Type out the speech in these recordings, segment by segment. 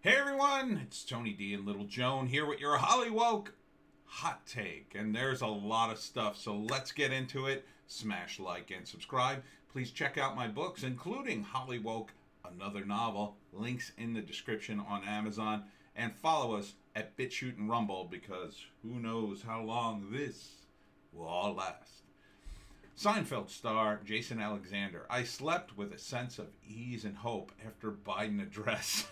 Hey everyone, it's Tony D and Little Joan here with your Hollywoke hot take. And there's a lot of stuff, so let's get into it. Smash like and subscribe. Please check out my books, including Hollywoke, another novel. Links in the description on Amazon. And follow us at BitChute and Rumble because who knows how long this will all last. Seinfeld star Jason Alexander. I slept with a sense of ease and hope after Biden address.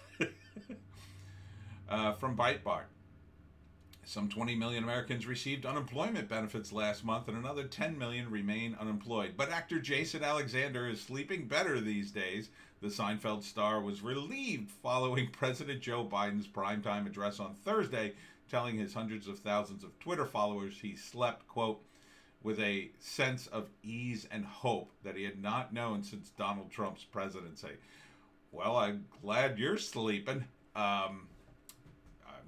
From Breitbart. Some 20 million Americans received unemployment benefits last month, and another 10 million remain unemployed. But actor Jason Alexander is sleeping better these days. The Seinfeld star was relieved following President Joe Biden's primetime address on Thursday, telling his hundreds of thousands of Twitter followers he slept, quote, with a sense of ease and hope that he had not known since Donald Trump's presidency. Well, I'm glad you're sleeping. I'm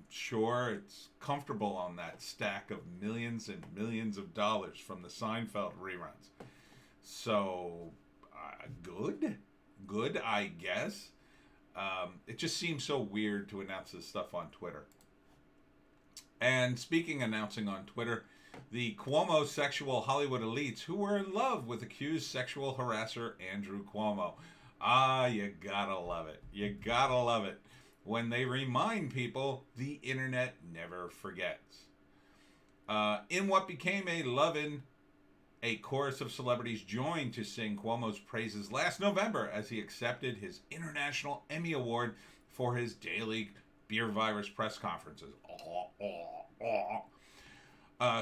sure it's comfortable on that stack of millions and millions of dollars from the Seinfeld reruns. So, good, I guess. It just seems so weird to announce this stuff on Twitter. And speaking announcing on Twitter, the Cuomo sexual Hollywood elites who were in love with accused sexual harasser Andrew Cuomo. Ah, you gotta love it. You gotta love it. When they remind people, the internet never forgets. In what became a love-in, a chorus of celebrities joined to sing Cuomo's praises last November as he accepted his International Emmy Award for his daily beer virus press conferences.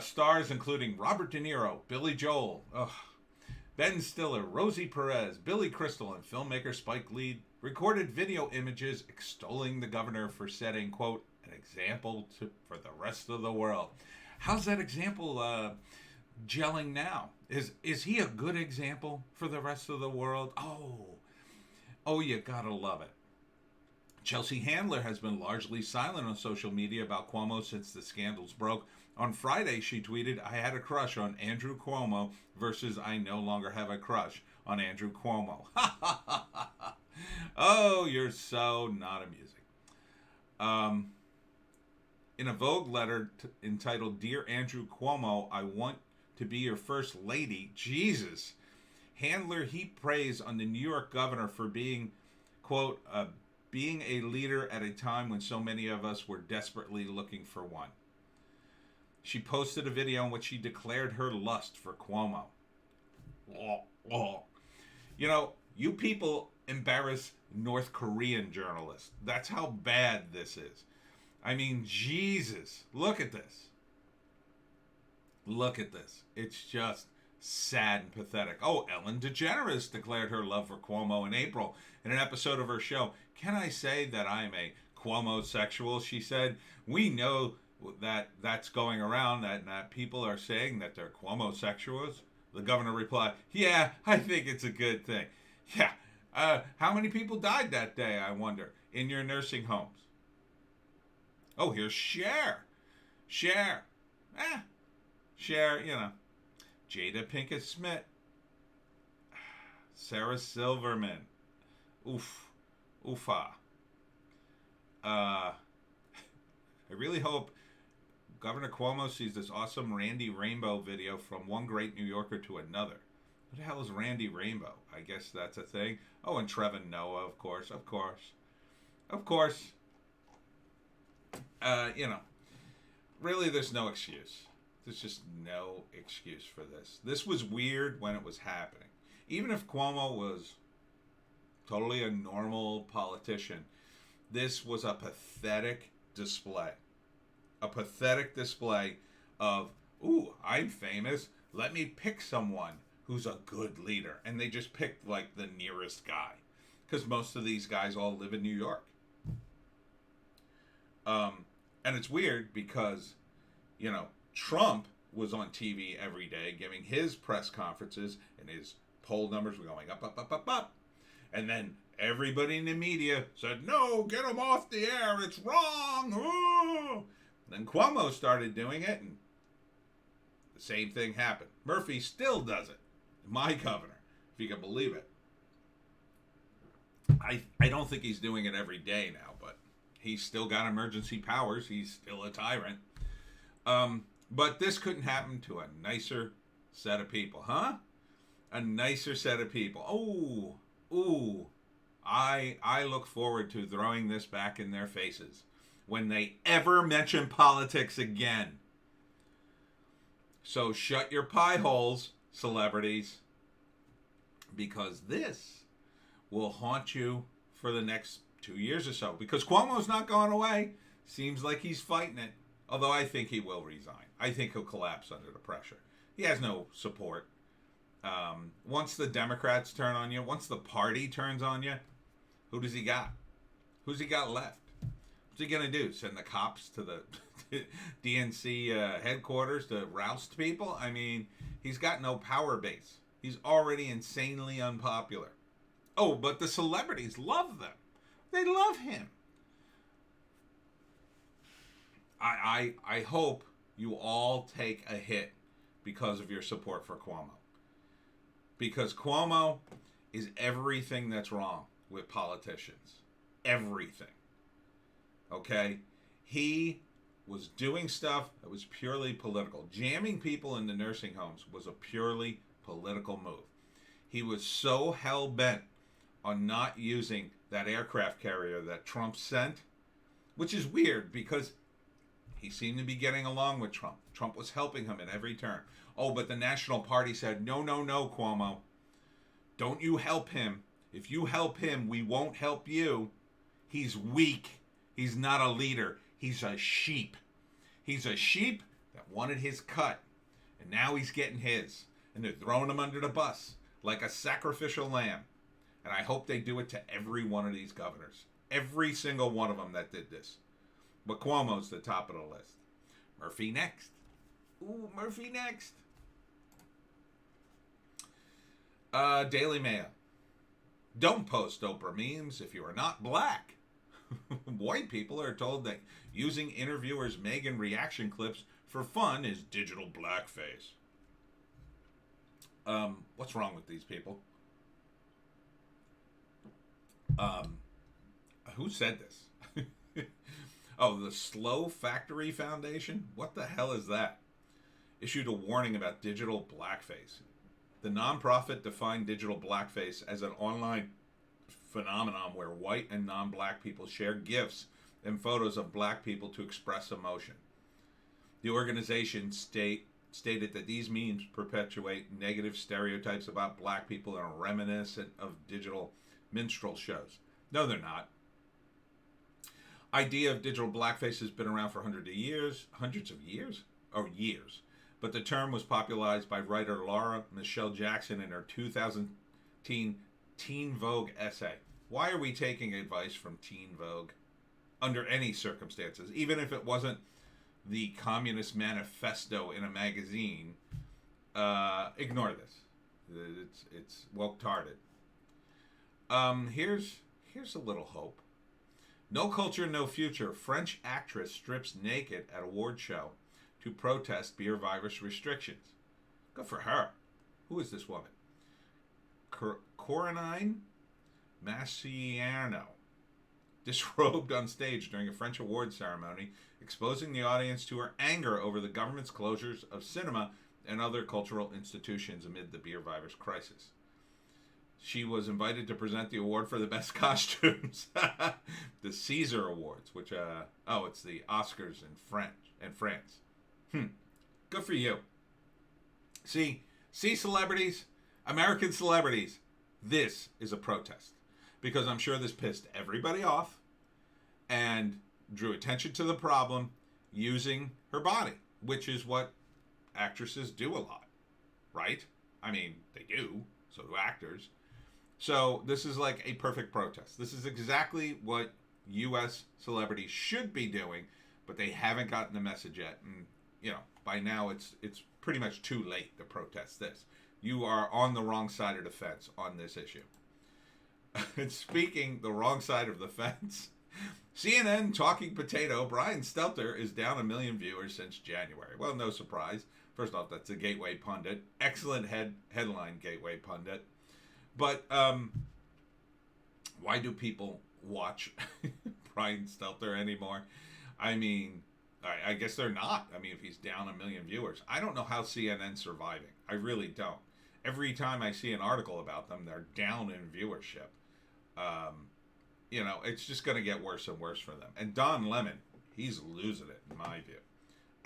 Stars including Robert De Niro, Billy Joel, Ben Stiller, Rosie Perez, Billy Crystal, and filmmaker Spike Lee recorded video images extolling the governor for setting, quote, an example for the rest of the world. How's that example gelling now? Is he a good example for the rest of the world? Oh, you gotta love it. Chelsea Handler has been largely silent on social media about Cuomo since the scandals broke. On Friday, she tweeted, I had a crush on Andrew Cuomo versus I no longer have a crush on Andrew Cuomo. Oh, you're so not amusing. In a Vogue letter entitled, Dear Andrew Cuomo, I want to be your first lady. Jesus. Handler heaped praise on the New York governor for being, quote, being a leader at a time when so many of us were desperately looking for one. She posted a video in which she declared her lust for Cuomo. You know, you people embarrass North Korean journalists. That's how bad this is. I mean, Jesus, look at this. Look at this. It's just sad and pathetic. Oh, Ellen DeGeneres declared her love for Cuomo in April in an episode of her show. Can I say that I'm a Cuomo-sexual? She said, we know that's going around, that people are saying that they're Cuomo-sexuals. The governor replied, yeah, I think it's a good thing. Yeah, how many people died that day, I wonder, in your nursing homes? Oh, here's Cher. Cher, you know. Jada Pinkett Smith. Sarah Silverman. Oofa. I really hope Governor Cuomo sees this awesome Randy Rainbow video from one great New Yorker to another. What the hell is Randy Rainbow? I guess that's a thing. Oh, and Trevor Noah, of course. You know, really, there's no excuse. There's just no excuse for this. This was weird when it was happening. Even if Cuomo was totally a normal politician, this was a pathetic display. A pathetic display of, ooh, I'm famous. Let me pick someone who's a good leader. And they just picked, like, the nearest guy. Because most of these guys all live in New York. And it's weird because, you know, Trump was on TV every day giving his press conferences, and his poll numbers were going up. And then everybody in the media said, no, get him off the air. It's wrong. Oh! Then Cuomo started doing it, and the same thing happened. Murphy still does it. My governor, if you can believe it. I don't think he's doing it every day now, but He's still got emergency powers. He's still a tyrant. But this couldn't happen to a nicer set of people, huh? A nicer set of people. Oh, I look forward to throwing this back in their faces when they ever mention politics again. So shut your pie holes, celebrities, because this will haunt you for the next 2 years or so. Because Cuomo's not going away. Seems like he's fighting it. Although I think he will resign. I think he'll collapse under the pressure. He has no support. Once the Democrats turn on you, once the party turns on you, who does he got? Who's he got left? What's he going to do? Send the cops to the DNC headquarters to roust people? I mean, he's got no power base. He's already insanely unpopular. Oh, but the celebrities love them. They love him. I hope you all take a hit because of your support for Cuomo. Because Cuomo is everything that's wrong with politicians. Everything. Okay? He was doing stuff that was purely political. Jamming people into nursing homes was a purely political move. He was so hell-bent on not using that aircraft carrier that Trump sent, which is weird because he seemed to be getting along with Trump. Trump was helping him at every turn. Oh, but the National Party said, no, Cuomo. Don't you help him. If you help him, we won't help you. He's weak. He's not a leader. He's a sheep. He's a sheep that wanted his cut. And now he's getting his. And they're throwing him under the bus like a sacrificial lamb. And I hope they do it to every one of these governors. Every single one of them that did this. But Cuomo's the top of the list. Murphy next. Ooh, Murphy next. Daily Mail. Don't post Oprah memes if you are not black. White people are told that using interviewers' Meghan reaction clips for fun is digital blackface. What's wrong with these people? Who said this? Oh, the Slow Factory Foundation? What the hell is that? Issued a warning about digital blackface. The nonprofit defined digital blackface as an online phenomenon where white and non-black people share gifs and photos of black people to express emotion. The organization stated that these memes perpetuate negative stereotypes about black people and are reminiscent of digital minstrel shows. No, they're not. Idea of digital blackface has been around for hundreds of years, but the term was popularized by writer Laura Michelle Jackson in her 2010 Teen Vogue essay. Why are we taking advice from Teen Vogue under any circumstances, even if it wasn't the Communist Manifesto in a magazine? Ignore this. It's woke-tarded. Here's a little hope. No culture, no future. French actress strips naked at award show to protest beer virus restrictions. Good for her. Who is this woman? Corinne Massiano disrobed on stage during a French award ceremony, exposing the audience to her anger over the government's closures of cinema and other cultural institutions amid the beer virus crisis. She was invited to present the award for the best costumes, the Caesar Awards, which it's the Oscars in France. Good for you. See celebrities, American celebrities. This is a protest because I'm sure this pissed everybody off and drew attention to the problem using her body, which is what actresses do a lot, right? I mean, they do. So do actors. So this is like a perfect protest. This is exactly what U.S. celebrities should be doing, but they haven't gotten the message yet. And, by now it's pretty much too late to protest this. You are on the wrong side of the fence on this issue. And speaking the wrong side of the fence, CNN Talking Potato, Brian Stelter is down 1 million viewers since January. Well, no surprise. First off, that's a Gateway Pundit. Excellent headline, Gateway Pundit. But why do people watch Brian Stelter anymore. I mean, I guess they're not. I mean, if he's down a million viewers, I don't know how CNN's surviving. I really don't. Every time I see an article about them, they're down in viewership. It's just going to get worse and worse for them. And Don Lemon, he's losing it, in my view.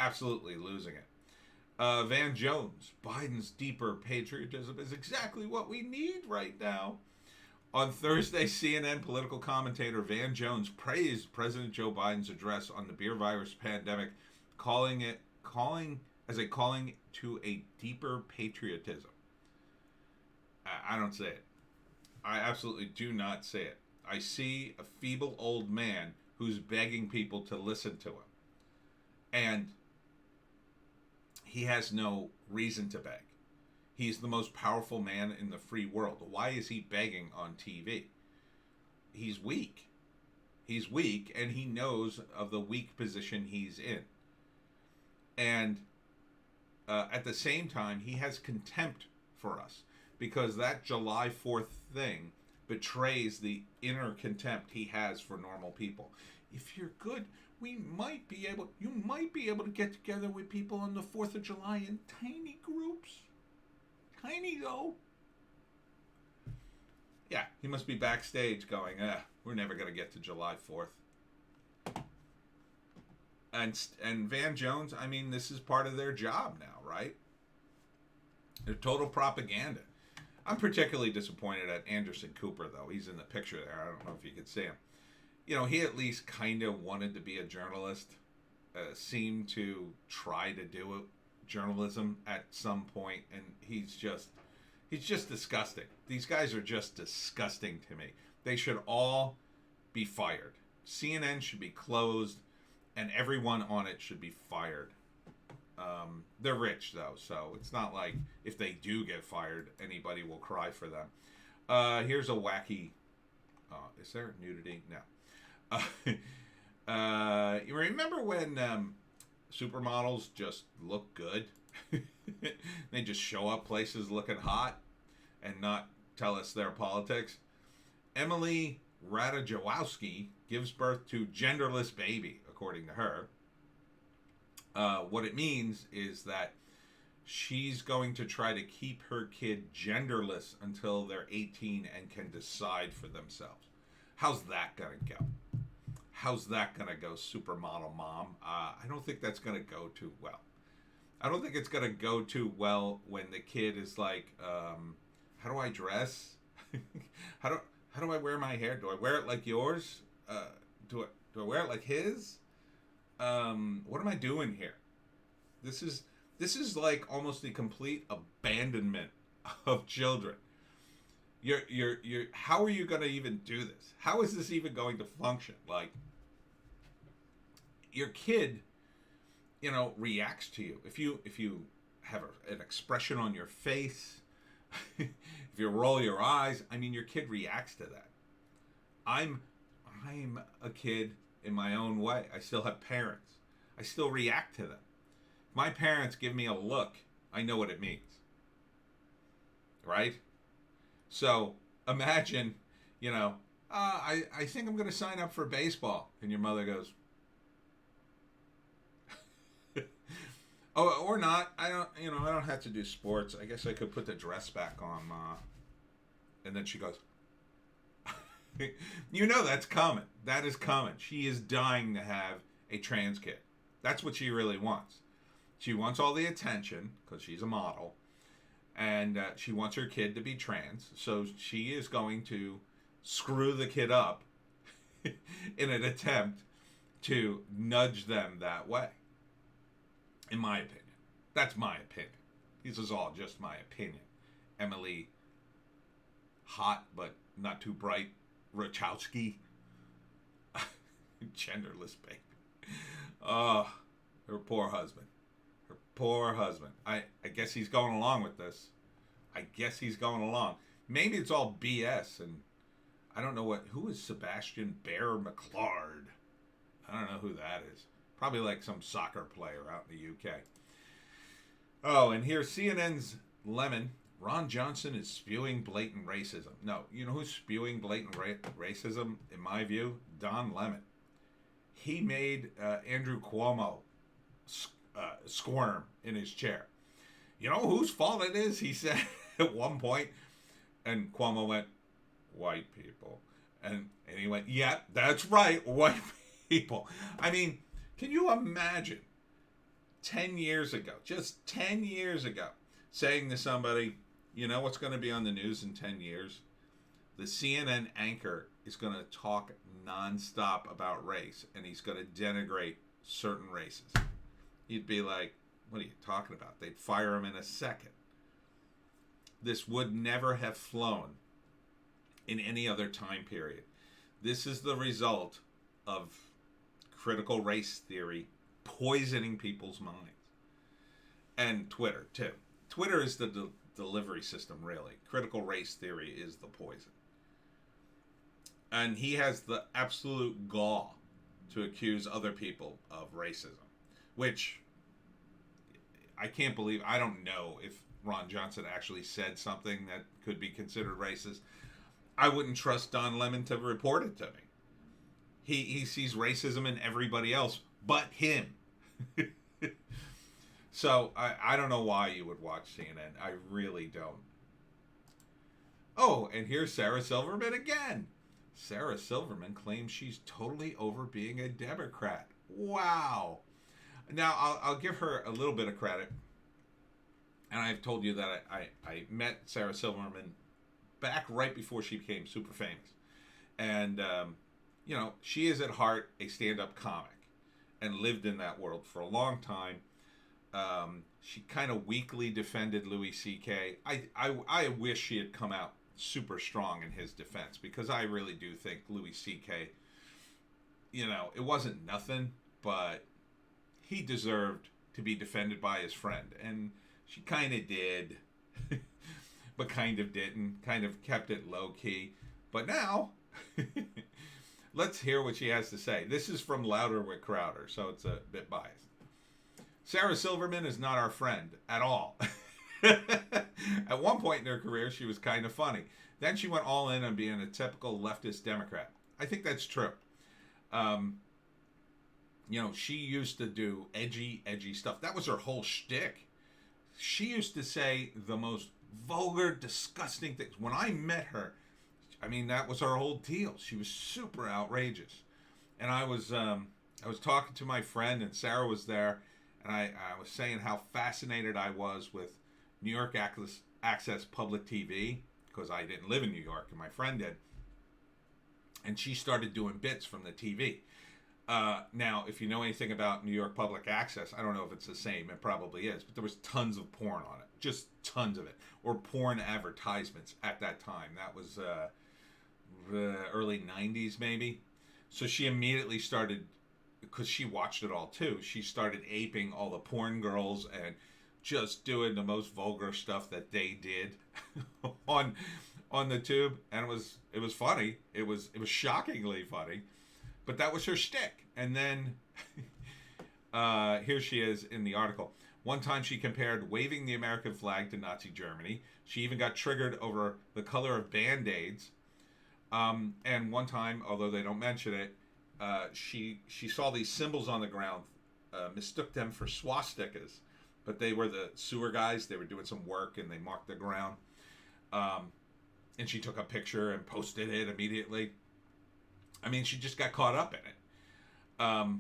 Absolutely losing it. Van Jones, Biden's deeper patriotism is exactly what we need right now. On Thursday, CNN political commentator Van Jones praised President Joe Biden's address on the beer virus pandemic, calling to a deeper patriotism. I don't say it. I absolutely do not say it. I see a feeble old man who's begging people to listen to him. And he has no reason to beg. He's the most powerful man in the free world. Why is he begging on TV? He's weak. He's weak, and he knows of the weak position he's in. And at the same time, he has contempt for us, because that July 4th thing betrays the inner contempt he has for normal people. If you're good, you might be able to get together with people on the 4th of July in tiny groups. Tiny, though. Yeah, he must be backstage going, we're never going to get to July 4th. And Van Jones, I mean, this is part of their job now, right? They're total propaganda. I'm particularly disappointed at Anderson Cooper, though. He's in the picture there. I don't know if you could see him. He at least kind of wanted to be a journalist, seemed to try to do journalism at some point, and he's just disgusting. These guys are just disgusting to me. They should all be fired. CNN should be closed, and everyone on it should be fired. They're rich, though, so it's not like if they do get fired, anybody will cry for them. Here's a wacky... is there nudity? No. You remember when supermodels just look good? They just show up places looking hot and not tell us their politics. Emily Ratajkowski gives birth to genderless baby, according to her. What it means is that she's going to try to keep her kid genderless until they're 18 and can decide for themselves. How's that going to go? How's that going to go, supermodel mom? I don't think that's going to go too well. I don't think it's going to go too well when the kid is like, how do I dress? how do I wear my hair? Do I wear it like yours? Do I wear it like his? What am I doing here? This is like almost the complete abandonment of children. You're how are you going to even do this? How is this even going to function? Like, your kid, reacts to you. If you have an expression on your face, if you roll your eyes, I mean, your kid reacts to that. I'm a kid in my own way. I still have parents. I still react to them. If my parents give me a look, I know what it means. Right? So imagine, I think I'm going to sign up for baseball. And your mother goes, oh, or not. I don't have to do sports. I guess I could put the dress back on, Ma. And then she goes, that's common. That is common. She is dying to have a trans kid. That's what she really wants. She wants all the attention because she's a model. And she wants her kid to be trans. So she is going to screw the kid up in an attempt to nudge them that way. In my opinion. That's my opinion. This is all just my opinion. Emily, hot but not too bright, Ratajkowski, genderless baby. Oh, her poor husband. Her poor husband. I guess he's going along with this. I guess he's going along. Maybe it's all BS, and I don't know who is Sebastian Bear McLeod? I don't know who that is. Probably like some soccer player out in the UK. Oh, and here's CNN's Lemon. Ron Johnson is spewing blatant racism. No, you know who's spewing blatant racism, in my view? Don Lemon. he made Andrew Cuomo squirm in his chair. You know whose fault it is, he said at one point. And Cuomo went, white people. And he went, yeah, that's right, white people. I mean, can you imagine 10 years ago, just 10 years ago, saying to somebody, you know what's going to be on the news in 10 years? The CNN anchor is going to talk nonstop about race, and he's going to denigrate certain races. You'd be like, what are you talking about? They'd fire him in a second. This would never have flown in any other time period. This is the result of critical race theory poisoning people's minds. And Twitter, too. Twitter is the delivery system, really. Critical race theory is the poison. And he has the absolute gall to accuse other people of racism, which I can't believe. I don't know if Ron Johnson actually said something that could be considered racist. I wouldn't trust Don Lemon to report it to me. He sees racism in everybody else but him. So I don't know why you would watch CNN. I really don't. Oh, and here's Sarah Silverman again. Sarah Silverman claims she's totally over being a Democrat. Wow. Now, I'll give her a little bit of credit. And I've told you that I met Sarah Silverman back right before she became super famous. And, you know, she is at heart a stand-up comic and lived in that world for a long time. She kind of weakly defended Louis C.K. I wish she had come out super strong in his defense, because I really do think Louis C.K., you know, it wasn't nothing, but he deserved to be defended by his friend. And she kind of did, but kind of didn't, kind of kept it low-key. But now, let's hear what she has to say. This is from Louder with Crowder, so it's a bit biased. Sarah Silverman is not our friend at all. At one point in her career, she was kind of funny. Then she went all in on being a typical leftist Democrat. I think that's true. You know, she used to do edgy stuff. That was her whole shtick. She used to say the most vulgar, disgusting things. When I met her, I mean, that was her whole deal. She was super outrageous. And I was talking to my friend, and Sarah was there, and I was saying how fascinated I was with New York Access Public TV, because I didn't live in New York, and my friend did. And she started doing bits from the TV. Now, if you know anything about New York Public Access, I don't know if it's the same. It probably is. But there was tons of porn on it. Just tons of it. Or porn advertisements at that time. That was the early 90s, maybe. So she immediately started, because she watched it all too, she started aping all the porn girls and just doing the most vulgar stuff that they did on the tube. And it was funny. It was shockingly funny. But that was her shtick. And then here she is in the article. One time she compared waving the American flag to Nazi Germany. She even got triggered over the color of Band-Aids. And one time, although they don't mention it, she saw these symbols on the ground, mistook them for swastikas. But they were the sewer guys. They were doing some work, and they marked the ground. And she took a picture and posted it immediately. I mean, she just got caught up in it.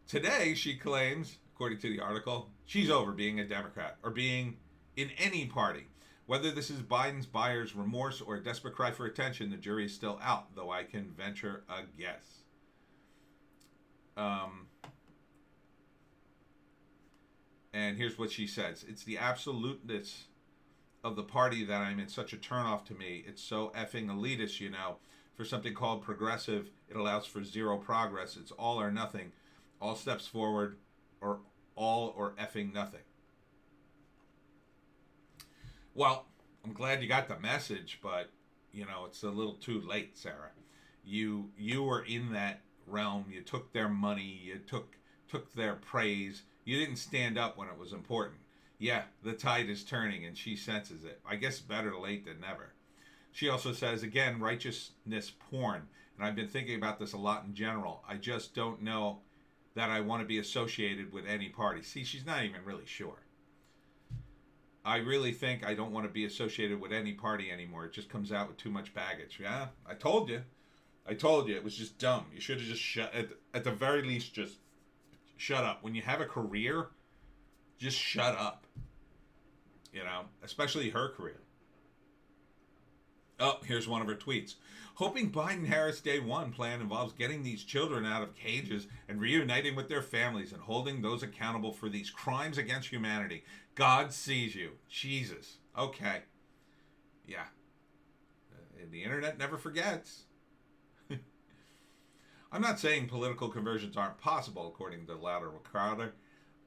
Today, she claims, according to the article, she's over being a Democrat or being in any party. Whether this is Biden's buyer's remorse or a desperate cry for attention, the jury is still out, though I can venture a guess. And here's what she says. It's the absoluteness of the party that I'm in such a turnoff to me. It's so effing elitist, you know. For something called progressive, it allows for zero progress. It's all or nothing. All steps forward or all or effing nothing. Well, I'm glad you got the message, but, you know, it's a little too late, Sarah. You were in that realm. You took their money. You took their praise. You didn't stand up when it was important. Yeah, the tide is turning, and she senses it. I guess better late than never. She also says, again, righteousness porn. and I've been thinking about this a lot in general. I just don't know that I want to be associated with any party. See, she's not even really sure. I really think I don't want to be associated with any party anymore. It just comes out with too much baggage. Yeah, I told you. I told you. It was just dumb. You should have just shut, at the very least, just shut up. When you have a career, just shut up. You know, especially her career. Oh, here's one of her tweets. Hoping Biden-Harris Day 1 plan involves getting these children out of cages and reuniting with their families and holding those accountable for these crimes against humanity. God sees you. Jesus. Okay. Yeah. The internet never forgets. I'm not saying political conversions aren't possible, according to Louder Crowder.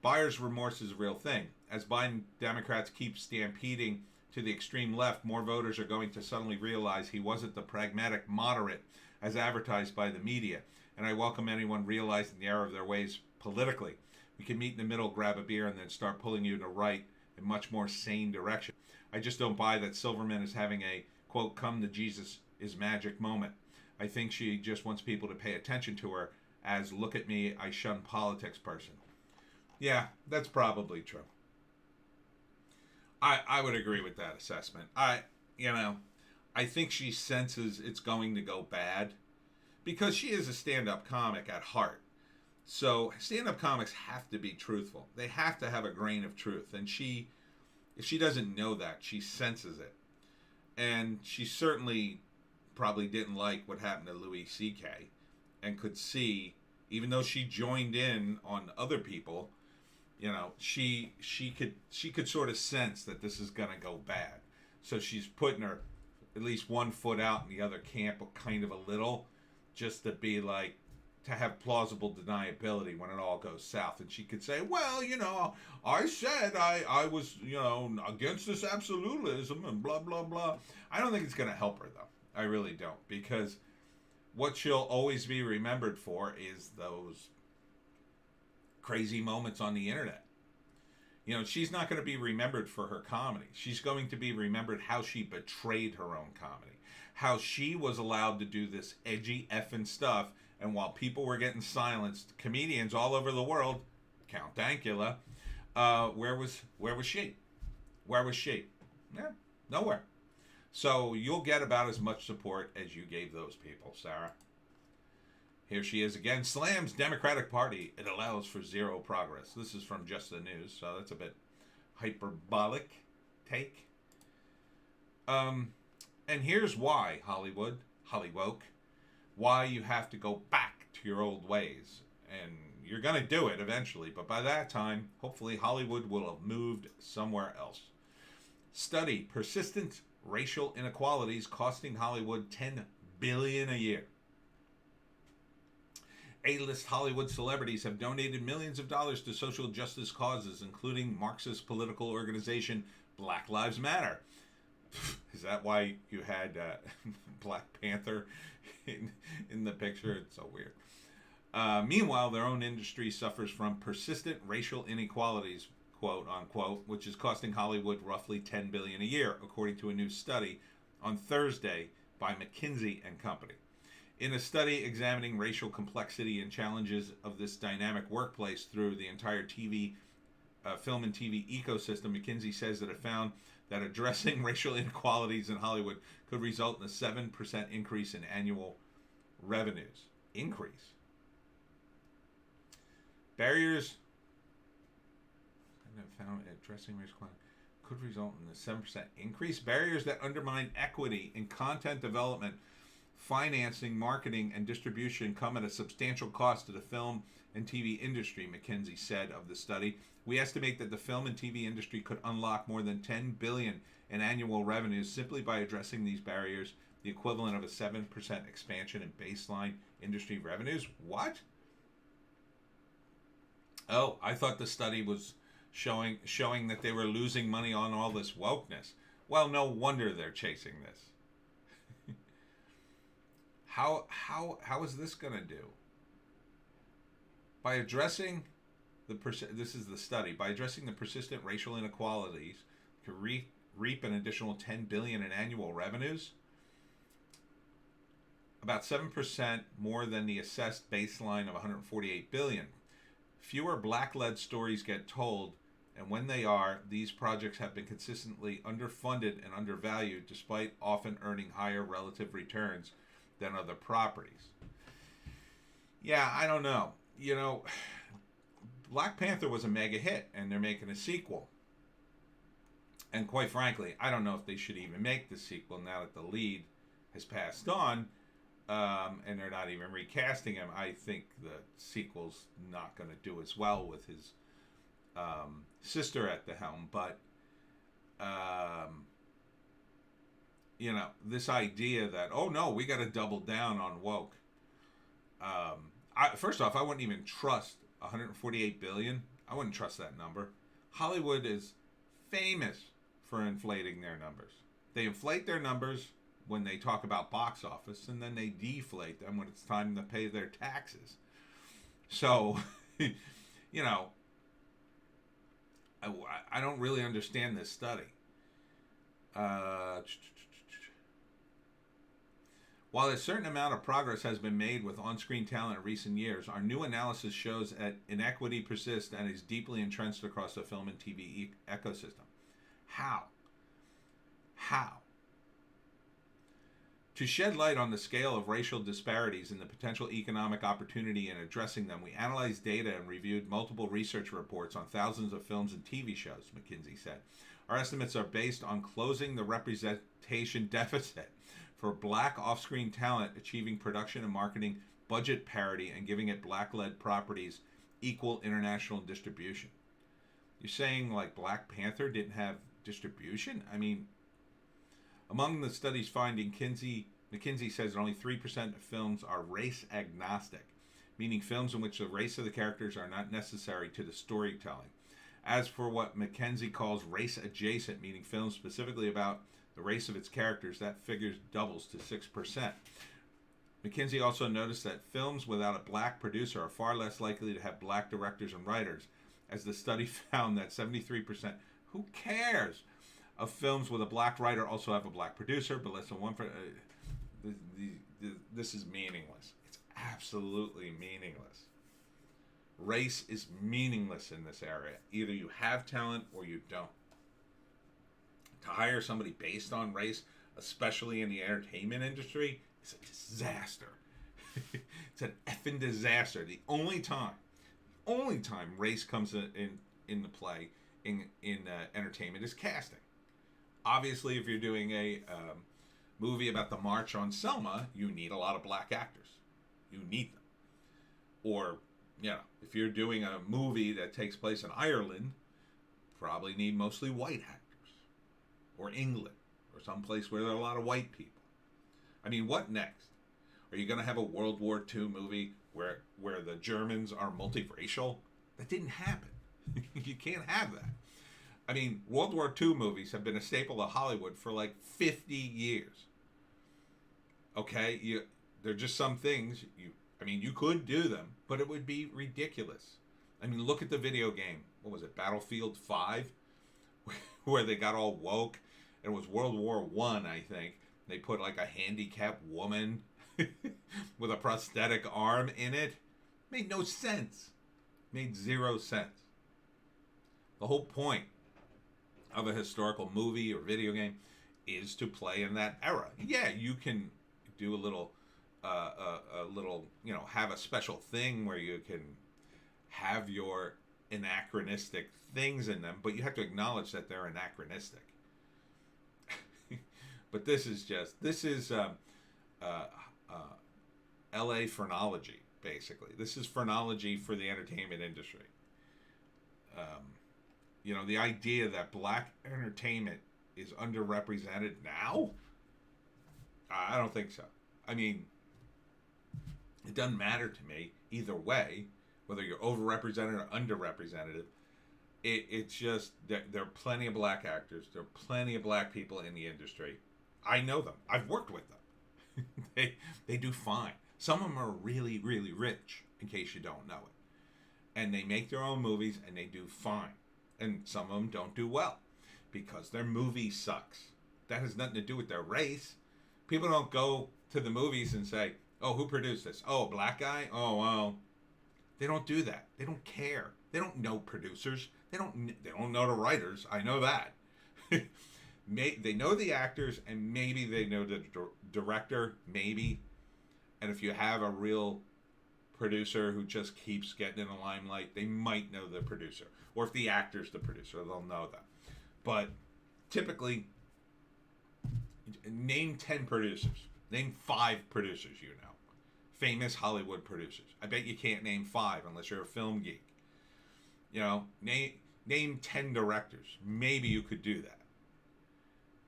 Buyer's remorse is a real thing. As Biden Democrats keep stampeding to the extreme left, more voters are going to suddenly realize he wasn't the pragmatic moderate as advertised by the media. And I welcome anyone realizing the error of their ways politically. We can meet in the middle, grab a beer, and then start pulling you to right in much more sane direction. I just don't buy that Silverman is having a, quote, come to Jesus is magic moment. I think she just wants people to pay attention to her as, look at me, I shun politics person. Yeah, that's probably true. I would agree with that assessment. I think she senses it's going to go bad because she is a stand-up comic at heart. So stand-up comics have to be truthful. They have to have a grain of truth. And if she doesn't know that, she senses it. And she certainly probably didn't like what happened to Louis C.K. and could see, even though she joined in on other people, you know, she could sort of sense that this is going to go bad. So she's putting her at least one foot out in the other camp, kind of a little, just to be like, to have plausible deniability when it all goes south. And she could say, well, you know, I said I was, you know, against this absolutism and blah, blah, blah. I don't think it's going to help her, though. I really don't. Because what she'll always be remembered for is those crazy moments on the internet. You know, she's not going to be remembered for her comedy. She's going to be remembered how she betrayed her own comedy. How she was allowed to do this edgy effing stuff, and while people were getting silenced, comedians all over the world, Count Dankula, where was she? Where was she? Yeah, nowhere. So you'll get about as much support as you gave those people, Sarah. Here she is again. Slams Democratic Party. It allows for zero progress. This is from Just the News, so that's a bit hyperbolic take. And here's why, Hollywoke, why you have to go back to your old ways. And you're going to do it eventually, but by that time, hopefully Hollywood will have moved somewhere else. Study, persistent racial inequalities costing Hollywood $10 billion a year. A-list Hollywood celebrities have donated millions of dollars to social justice causes, including Marxist political organization Black Lives Matter. Is that why you had Black Panther in the picture? It's so weird. Meanwhile, their own industry suffers from persistent racial inequalities, quote unquote, which is costing Hollywood roughly $10 billion a year, according to a new study on Thursday by McKinsey and Company. In a study examining racial complexity and challenges of this dynamic workplace through the entire film and TV ecosystem, McKinsey says that it found that addressing racial inequalities in Hollywood could result in a 7% increase in annual revenues. Increase. Barriers found addressing racial equality could result in a 7% increase. Barriers that undermine equity in content development, financing, marketing, and distribution come at a substantial cost to the film and TV industry, McKinsey said of the study. We estimate that the film and TV industry could unlock more than $10 billion in annual revenues simply by addressing these barriers, the equivalent of a 7% expansion in baseline industry revenues. What? Oh, I thought the study was showing that they were losing money on all this wokeness. Well, no wonder they're chasing this. How is this going to do? By addressing this is the study, by addressing the persistent racial inequalities, to reap an additional $10 billion in annual revenues. about 7% more than the assessed baseline of 148 billion. Fewer black-led stories get told, and when they are, these projects have been consistently underfunded and undervalued, despite often earning higher relative returns than other properties. Yeah, I don't know. You know, Black Panther was a mega hit, and they're making a sequel. And quite frankly, I don't know if they should even make the sequel now that the lead has passed on, and they're not even recasting him. I think the sequel's not going to do as well with his sister at the helm. But, you know, this idea that, oh no, we got to double down on woke. First off, I wouldn't even trust 148 billion. I wouldn't trust that number. Hollywood is famous for inflating their numbers. They inflate their numbers when they talk about box office, and then they deflate them when it's time to pay their taxes. So, you know, I don't really understand this study. While a certain amount of progress has been made with on-screen talent in recent years, our new analysis shows that inequity persists and is deeply entrenched across the film and TV ecosystem. How? To shed light on the scale of racial disparities and the potential economic opportunity in addressing them, we analyzed data and reviewed multiple research reports on thousands of films and TV shows, McKinsey said. Our estimates are based on closing the representation deficit for black off-screen talent, achieving production and marketing budget parity, and giving it black-led properties equal international distribution. You're saying like Black Panther didn't have distribution? I mean, among the study's finding, McKinsey says that only 3% of films are race agnostic, meaning films in which the race of the characters are not necessary to the storytelling. As for what McKinsey calls race adjacent, meaning films specifically about the race of its characters, that figure doubles to 6%. McKinsey also noticed that films without a black producer are far less likely to have black directors and writers, as the study found that 73%, who cares, of films with a black writer also have a black producer, but less than one. This is meaningless. It's absolutely meaningless. Race is meaningless in this area. Either you have talent or you don't. To hire somebody based on race, especially in the entertainment industry, is a disaster. It's an effing disaster. The only time race comes into play in entertainment is casting. Obviously, if you're doing a movie about the March on Selma, you need a lot of black actors. You need them. Or, you know, if you're doing a movie that takes place in Ireland, probably need mostly white actors. Or England, or someplace where there are a lot of white people. I mean, what next? Are you going to have a World War II movie where the Germans are multiracial? That didn't happen. You can't have that. I mean, World War II movies have been a staple of Hollywood for like 50 years. Okay? They're just some things, you could do them, but it would be ridiculous. I mean, look at the video game. What was it, Battlefield 5? Where they got all woke. It was World War I, I think. They put like a handicapped woman with a prosthetic arm in it. Made no sense. Made zero sense. The whole point of a historical movie or video game is to play in that era. Yeah, you can do a little, have a special thing where you can have your anachronistic things in them, but you have to acknowledge that they're anachronistic. But this is LA phrenology, basically. This is phrenology for the entertainment industry. The idea that black entertainment is underrepresented now? I don't think so. I mean, it doesn't matter to me either way, whether you're overrepresented or underrepresented. It's just that there are plenty of black actors. There are plenty of black people in the industry. I know them. I've worked with them. They do fine. Some of them are really, really rich, in case you don't know it. And they make their own movies, and they do fine. And some of them don't do well, because their movie sucks. That has nothing to do with their race. People don't go to the movies and say, oh, who produced this? Oh, black guy? Oh, well. They don't do that. They don't care. They don't know producers. They don't know the writers. I know that. They know the actors, and maybe they know the director, maybe. And if you have a real producer who just keeps getting in the limelight, they might know the producer. Or if the actor's the producer, they'll know them. But typically, name 10 producers. Name 5 producers you know. Famous Hollywood producers. I bet you can't name 5 unless you're a film geek. You know, name 10 directors. Maybe you could do that.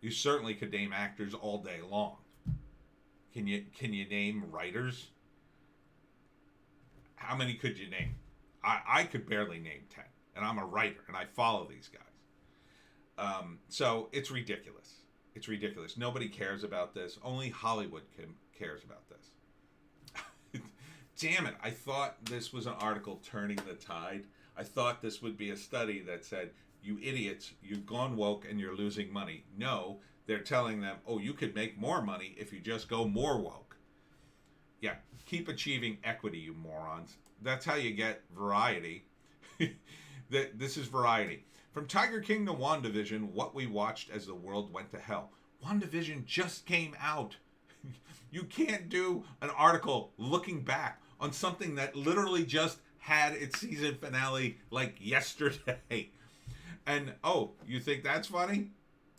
You certainly could name actors all day long. Can you name writers? How many could you name? I could barely name 10, and I'm a writer, and I follow these guys. So it's ridiculous. It's ridiculous. Nobody cares about this. Only Hollywood cares about this. Damn it. I thought this was an article turning the tide. I thought this would be a study that said, you idiots, you've gone woke and you're losing money. No, they're telling them, oh, you could make more money if you just go more woke. Yeah, keep achieving equity, you morons. That's how you get variety. This is variety. From Tiger King to WandaVision, what we watched as the world went to hell. WandaVision just came out. You can't do an article looking back on something that literally just had its season finale like yesterday. And, oh, you think that's funny?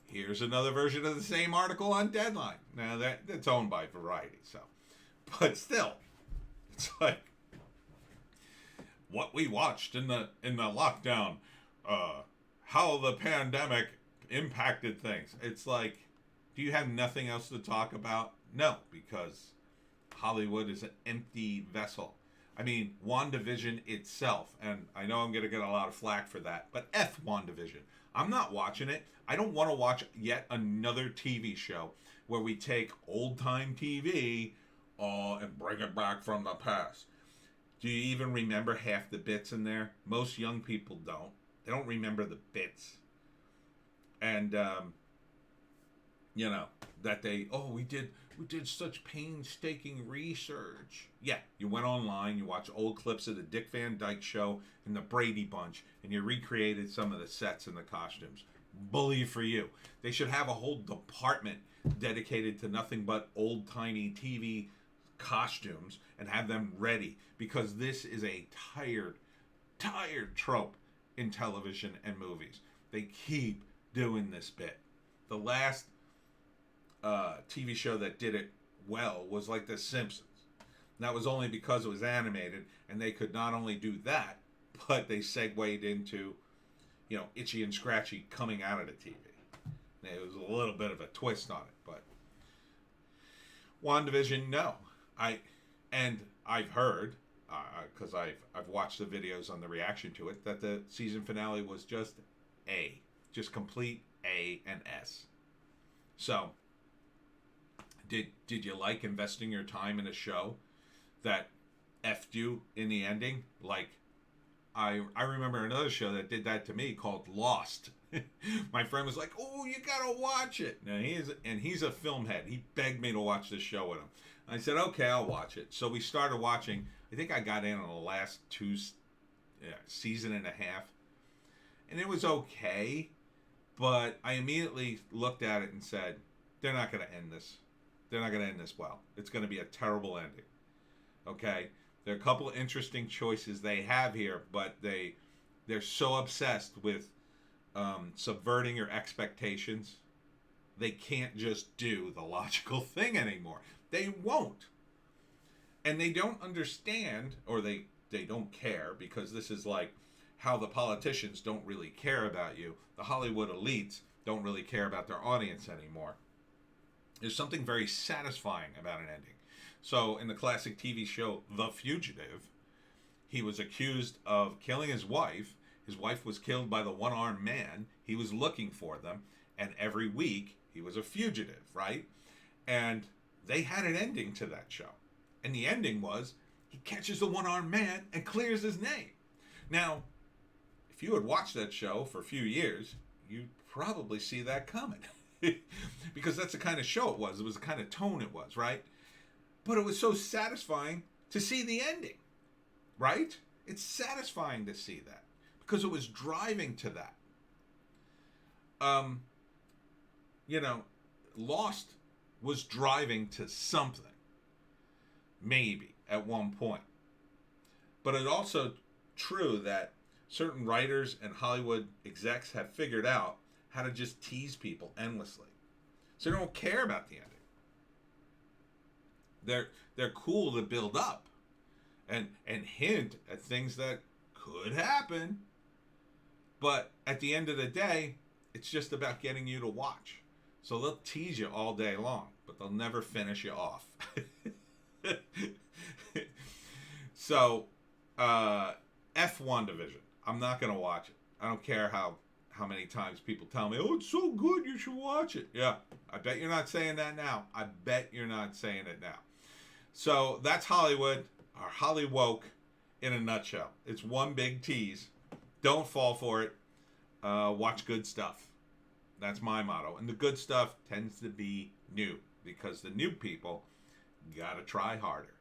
Here's another version of the same article on Deadline. Now, that's owned by Variety, so. But still, it's like, what we watched in the lockdown, how the pandemic impacted things. It's like, do you have nothing else to talk about? No, because Hollywood is an empty vessel. I mean, WandaVision itself, and I know I'm going to get a lot of flack for that, but F WandaVision. I'm not watching it. I don't want to watch yet another TV show where we take old-time TV and bring it back from the past. Do you even remember half the bits in there? Most young people don't. They don't remember the bits. And, that we did such painstaking research. Yeah, you went online, you watched old clips of the Dick Van Dyke Show and the Brady Bunch, and you recreated some of the sets and the costumes. Bully for you. They should have a whole department dedicated to nothing but old-timey TV costumes and have them ready, because this is a tired trope in television and movies. They keep doing this bit. The last TV show that did it well was like The Simpsons. And that was only because it was animated, and they could not only do that, but they segued into, Itchy and Scratchy coming out of the TV. It was a little bit of a twist on it, but WandaVision, no. I've heard, because I've watched the videos on the reaction to it, that the season finale was just A. Just complete A and S. So, did you like investing your time in a show that effed you in the ending? Like, I remember another show that did that to me called Lost. My friend was like, "Oh, you gotta watch it." Now he's a film head. He begged me to watch this show with him. I said, "Okay, I'll watch it." So we started watching. I think I got in on the last season and a half, and it was okay. But I immediately looked at it and said, "They're not going to end this. They're not going to end this well. It's going to be a terrible ending." Okay, there are a couple of interesting choices they have here, but they're so obsessed with subverting your expectations, they can't just do the logical thing anymore. They won't. And they don't understand, or they don't care, because this is like how the politicians don't really care about you. The Hollywood elites don't really care about their audience anymore. There's something very satisfying about an ending. So in the classic TV show The Fugitive, he was accused of killing his wife. His wife was killed by the one-armed man. He was looking for them. And every week, he was a fugitive, right? And they had an ending to that show. And the ending was, he catches the one-armed man and clears his name. Now, if you had watched that show for a few years, you'd probably see that coming. Because that's the kind of show it was. It was the kind of tone it was, right? But it was so satisfying to see the ending, right? It's satisfying to see that because it was driving to that. You know, Lost was driving to something, maybe at one point. But it's also true that certain writers and Hollywood execs have figured out how to just tease people endlessly. So they don't care about the ending. They're cool to build up and hint at things that could happen. But at the end of the day, it's just about getting you to watch. So they'll tease you all day long, but they'll never finish you off. So, F1 division. I'm not going to watch it. I don't care how many times people tell me, oh, it's so good, you should watch it. Yeah, I bet you're not saying that now. I bet you're not saying it now. So that's Hollywood, or Hollywoke in a nutshell. It's one big tease. Don't fall for it. Watch good stuff. That's my motto. And the good stuff tends to be new because the new people got to try harder.